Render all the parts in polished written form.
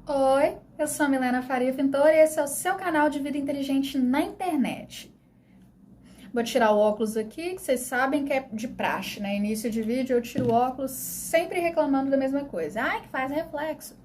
Oi, eu sou a Milena Faria Pintor e esse é o seu canal de vida inteligente na internet. Vou tirar o óculos aqui, que vocês sabem que é de praxe, né? Início de vídeo eu tiro o óculos sempre reclamando da mesma coisa. Ai, que faz reflexo.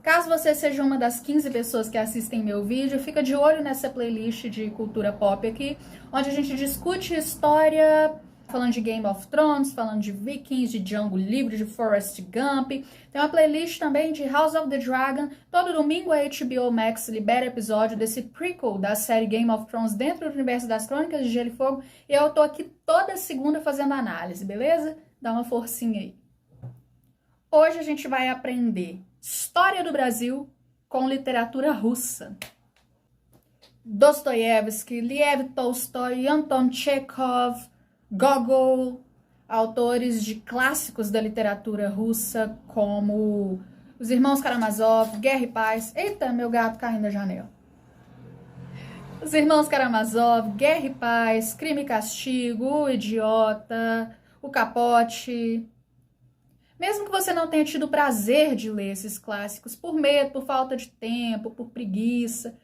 Caso você seja uma das 15 pessoas que assistem meu vídeo, fica de olho nessa playlist de cultura pop aqui, onde a gente discute história, falando de Game of Thrones, falando de Vikings, de Django Livre, de Forrest Gump. Tem uma playlist também de House of the Dragon. Todo domingo a HBO Max libera episódio desse prequel da série Game of Thrones dentro do universo das Crônicas de Gelo e Fogo. E eu tô aqui toda segunda fazendo análise, beleza? Dá uma forcinha aí. Hoje a gente vai aprender História do Brasil com literatura russa. Dostoiévski, Lev Tolstói, Anton Chekhov, Gogol, autores de clássicos da literatura russa como Os Irmãos Karamazov, Guerra e Paz. Eita, meu gato caindo da janela. Os Irmãos Karamazov, Guerra e Paz, Crime e Castigo, O Idiota, O Capote. Mesmo que você não tenha tido o prazer de ler esses clássicos por medo, por falta de tempo, por preguiça,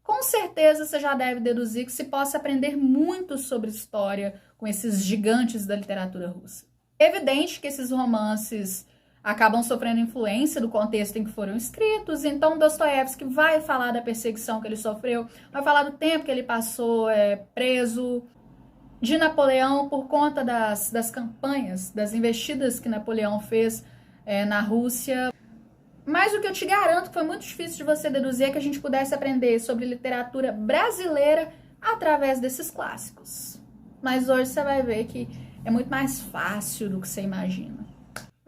com certeza você já deve deduzir que se possa aprender muito sobre história com esses gigantes da literatura russa. É evidente que esses romances acabam sofrendo influência do contexto em que foram escritos, então Dostoiévski vai falar da perseguição que ele sofreu, vai falar do tempo que ele passou preso, de Napoleão por conta das campanhas, das investidas que Napoleão fez na Rússia. Mas o que eu te garanto que foi muito difícil de você deduzir é que a gente pudesse aprender sobre literatura brasileira através desses clássicos. Mas hoje você vai ver que é muito mais fácil do que você imagina.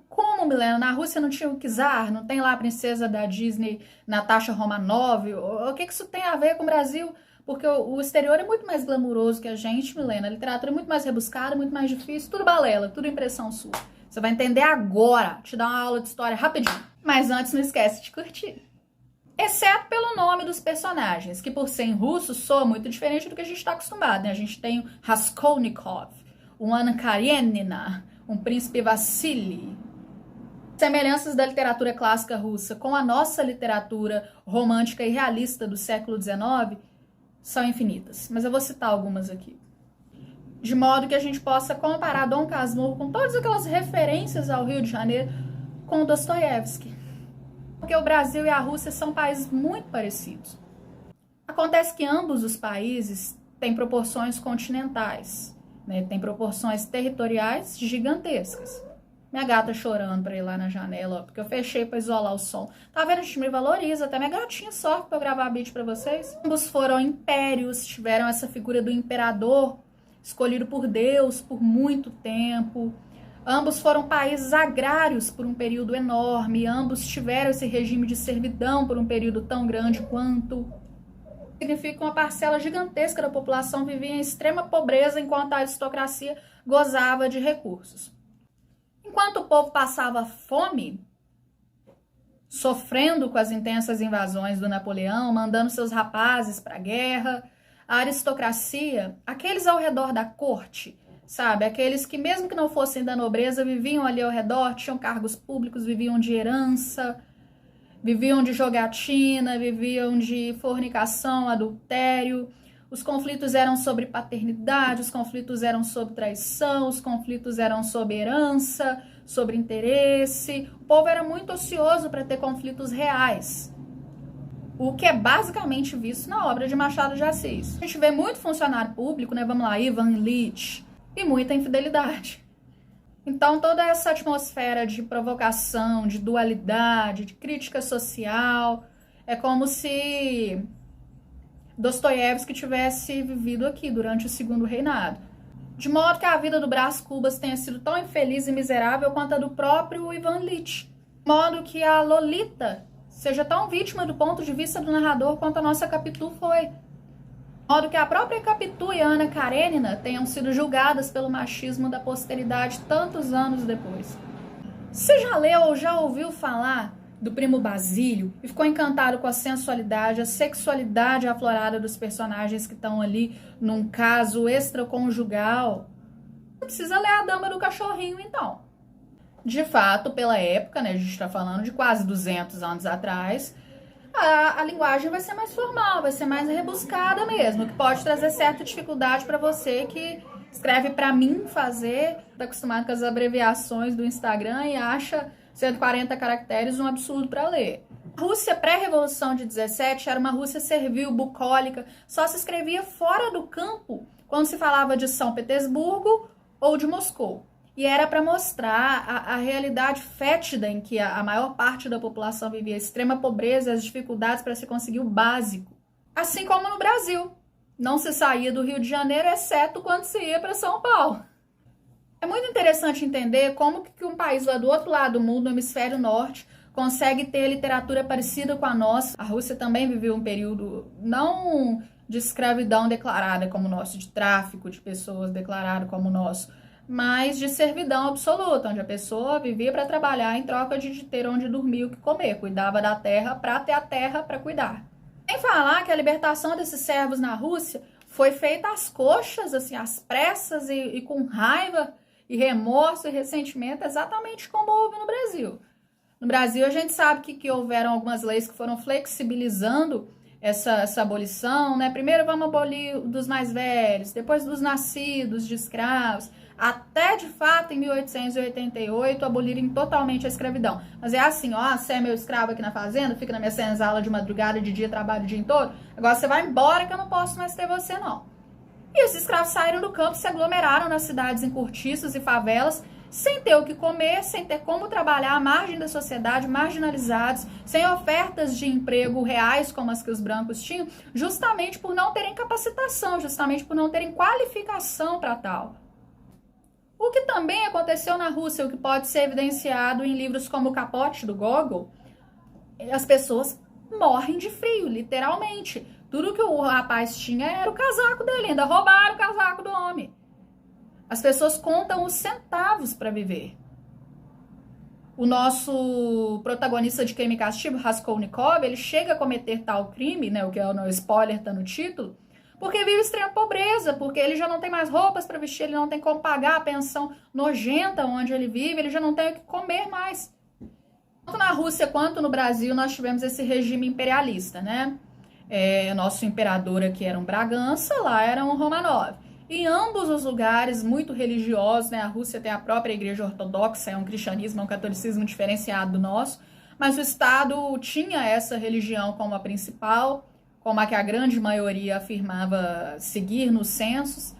Como, Milena, na Rússia não tinha o czar, não tem lá a princesa da Disney, Natasha Romanov? O que isso tem a ver com o Brasil? Porque o exterior é muito mais glamuroso que a gente, Milena. A literatura é muito mais rebuscada, muito mais difícil, tudo balela, tudo impressão sua. Você vai entender agora, te dar uma aula de história rapidinho. Mas antes não esquece de curtir. Exceto pelo nome dos personagens, que por ser em russo soa muito diferente do que a gente está acostumado, né? A gente tem o Raskolnikov, o Anna Karenina, um príncipe Vassili. Semelhanças da literatura clássica russa com a nossa literatura romântica e realista do século XIX são infinitas, mas eu vou citar algumas aqui. De modo que a gente possa comparar Dom Casmurro com todas aquelas referências ao Rio de Janeiro com Dostoiévski. Porque o Brasil e a Rússia são países muito parecidos. Acontece que ambos os países têm proporções continentais, né? Têm proporções territoriais gigantescas. Minha gata chorando pra ir lá na janela, ó, porque eu fechei pra isolar o som. Tá vendo? A gente me valoriza. Até minha gatinha sofre pra eu gravar vídeo pra vocês. Ambos foram impérios, tiveram essa figura do imperador escolhido por Deus por muito tempo. Ambos foram países agrários por um período enorme. Ambos tiveram esse regime de servidão por um período tão grande quanto. Significa que uma parcela gigantesca da população vivia em extrema pobreza enquanto a aristocracia gozava de recursos. Enquanto o povo passava fome, sofrendo com as intensas invasões do Napoleão, mandando seus rapazes para a guerra, a aristocracia, aqueles ao redor da corte, sabe? Aqueles que mesmo que não fossem da nobreza, viviam ali ao redor, tinham cargos públicos, viviam de herança, viviam de jogatina, viviam de fornicação, adultério. Os conflitos eram sobre paternidade, os conflitos eram sobre traição, os conflitos eram sobre herança, sobre interesse. O povo era muito ocioso para ter conflitos reais, o que é basicamente visto na obra de Machado de Assis. A gente vê muito funcionário público, né? Vamos lá, Ivan Illich, e muita infidelidade. Então toda essa atmosfera de provocação, de dualidade, de crítica social, é como se Dostoiévski tivesse vivido aqui durante o Segundo Reinado. De modo que a vida do Brás Cubas tenha sido tão infeliz e miserável quanto a do próprio Ivan Illich. De modo que a Lolita seja tão vítima do ponto de vista do narrador quanto a nossa Capitu foi. De modo que a própria Capitu e a Anna Karenina tenham sido julgadas pelo machismo da posteridade tantos anos depois. Você já leu ou já ouviu falar do Primo Basílio e ficou encantado com a sensualidade, a sexualidade aflorada dos personagens que estão ali num caso extraconjugal? Você precisa ler A Dama do Cachorrinho, então. De fato, pela época, né, a gente está falando de quase 200 anos atrás, a linguagem vai ser mais formal, vai ser mais rebuscada mesmo, que pode trazer certa dificuldade para você que escreve para mim fazer, tá acostumado com as abreviações do Instagram e acha 140 caracteres um absurdo para ler. A Rússia pré-revolução de 17 era uma Rússia servil, bucólica, só se escrevia fora do campo quando se falava de São Petersburgo ou de Moscou. E era para mostrar a realidade fétida em que a maior parte da população vivia, a extrema pobreza e as dificuldades para se conseguir o básico. Assim como no Brasil. Não se saía do Rio de Janeiro, exceto quando se ia para São Paulo. É muito interessante entender como que um país lá do outro lado do mundo, no hemisfério norte, consegue ter literatura parecida com a nossa. A Rússia também viveu um período não de escravidão declarada como o nosso, de tráfico de pessoas declarado como o nosso, mas de servidão absoluta, onde a pessoa vivia para trabalhar em troca de ter onde dormir e o que comer, cuidava da terra para ter a terra para cuidar. Sem falar que a libertação desses servos na Rússia foi feita às coxas, assim, às pressas e com raiva e remorso e ressentimento, exatamente como houve no Brasil. No Brasil, a gente sabe que houveram algumas leis que foram flexibilizando essa abolição, né? Primeiro vamos abolir dos mais velhos, depois dos nascidos de escravos, até de fato em 1888 abolirem totalmente a escravidão. Mas é assim, ó, você é meu escravo aqui na fazenda, fica na minha senzala de madrugada, de dia, trabalho o dia todo, agora você vai embora que eu não posso mais ter você não. E os escravos saíram do campo, se aglomeraram nas cidades, em cortiços e favelas, sem ter o que comer, sem ter como trabalhar à margem da sociedade, marginalizados, sem ofertas de emprego reais como as que os brancos tinham, justamente por não terem capacitação, justamente por não terem qualificação para tal. O que também aconteceu na Rússia, o que pode ser evidenciado em livros como O Capote, do Gogol, as pessoas morrem de frio, literalmente. Tudo que o rapaz tinha era o casaco dele, ainda roubaram o casaco do homem. As pessoas contam os centavos para viver. O nosso protagonista de Crime e Castigo, Raskolnikov, ele chega a cometer tal crime, né, o que é o spoiler, tá no título, porque vive extrema pobreza, porque ele já não tem mais roupas para vestir, ele não tem como pagar a pensão nojenta onde ele vive, ele já não tem o que comer mais. Tanto na Rússia quanto no Brasil nós tivemos esse regime imperialista, né? Nosso imperador aqui era um Bragança, lá era um Romanov. Em ambos os lugares muito religiosos, né? A Rússia tem a própria igreja ortodoxa, é um cristianismo, é um catolicismo diferenciado do nosso, mas o Estado tinha essa religião como a principal, como a que a grande maioria afirmava seguir nos censos.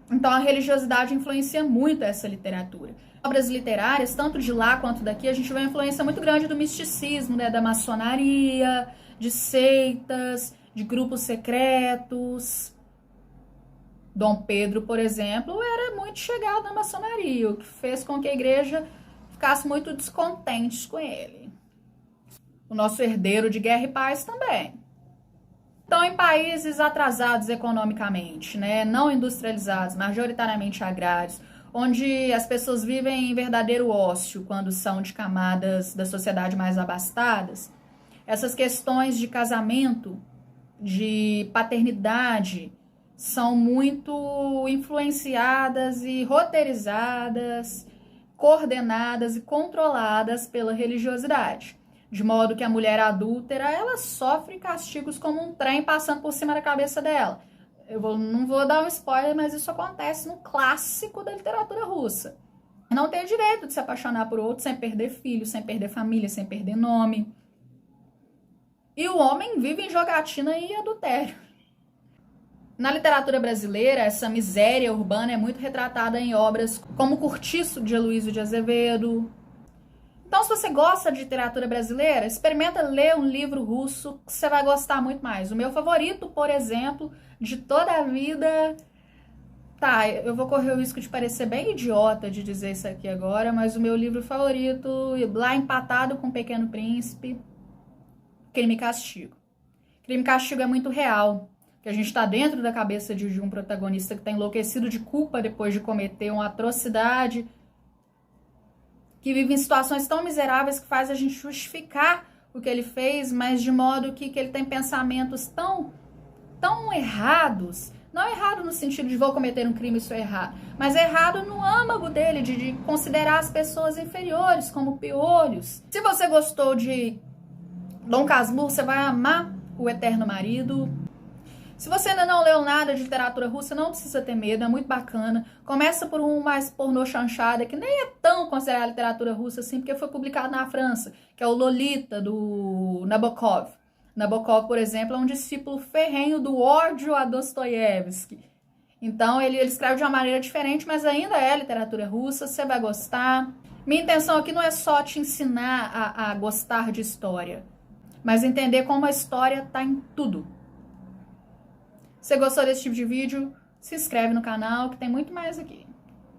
Então a religiosidade influencia muito essa literatura. Obras literárias, tanto de lá quanto daqui, a gente vê uma influência muito grande do misticismo, né? Da maçonaria, de seitas, de grupos secretos. Dom Pedro, por exemplo, era muito chegado na maçonaria, o que fez com que a igreja ficasse muito descontente com ele. O nosso herdeiro de Guerra e Paz também. Então, em países atrasados economicamente, né, não industrializados, majoritariamente agrários, onde as pessoas vivem em verdadeiro ócio quando são de camadas da sociedade mais abastadas, essas questões de casamento, de paternidade, são muito influenciadas e roteirizadas, coordenadas e controladas pela religiosidade. De modo que a mulher adúltera, ela sofre castigos como um trem passando por cima da cabeça dela. Não vou dar um spoiler, mas isso acontece no clássico da literatura russa. Não tem o direito de se apaixonar por outro sem perder filho, sem perder família, sem perder nome. E o homem vive em jogatina e adultério. Na literatura brasileira, essa miséria urbana é muito retratada em obras como Cortiço, de Heloísio de Azevedo. Então, se você gosta de literatura brasileira, experimenta ler um livro russo que você vai gostar muito mais. O meu favorito, por exemplo, de toda a vida... Tá, eu vou correr o risco de parecer bem idiota de dizer isso aqui agora, mas o meu livro favorito, lá empatado com Pequeno Príncipe, Crime e Castigo. Crime e Castigo é muito real, que a gente está dentro da cabeça de um protagonista que está enlouquecido de culpa depois de cometer uma atrocidade, que vive em situações tão miseráveis que faz a gente justificar o que ele fez, mas de modo que ele tem pensamentos tão errados. Não errado no sentido de vou cometer um crime, isso é errado, mas é errado no âmago dele, de considerar as pessoas inferiores como piolhos. Se você gostou de Dom Casmurro, você vai amar O Eterno Marido. Se você ainda não leu nada de literatura russa, não precisa ter medo, é muito bacana. Começa por um mais pornô chanchada, que nem é tão considerado literatura russa assim, porque foi publicado na França, que é o Lolita, do Nabokov. Nabokov, por exemplo, é um discípulo ferrenho do ódio a Dostoiévski. Então, ele escreve de uma maneira diferente, mas ainda é literatura russa, você vai gostar. Minha intenção aqui não é só te ensinar a gostar de história, mas entender como a história está em tudo. Se você gostou desse tipo de vídeo, se inscreve no canal que tem muito mais aqui.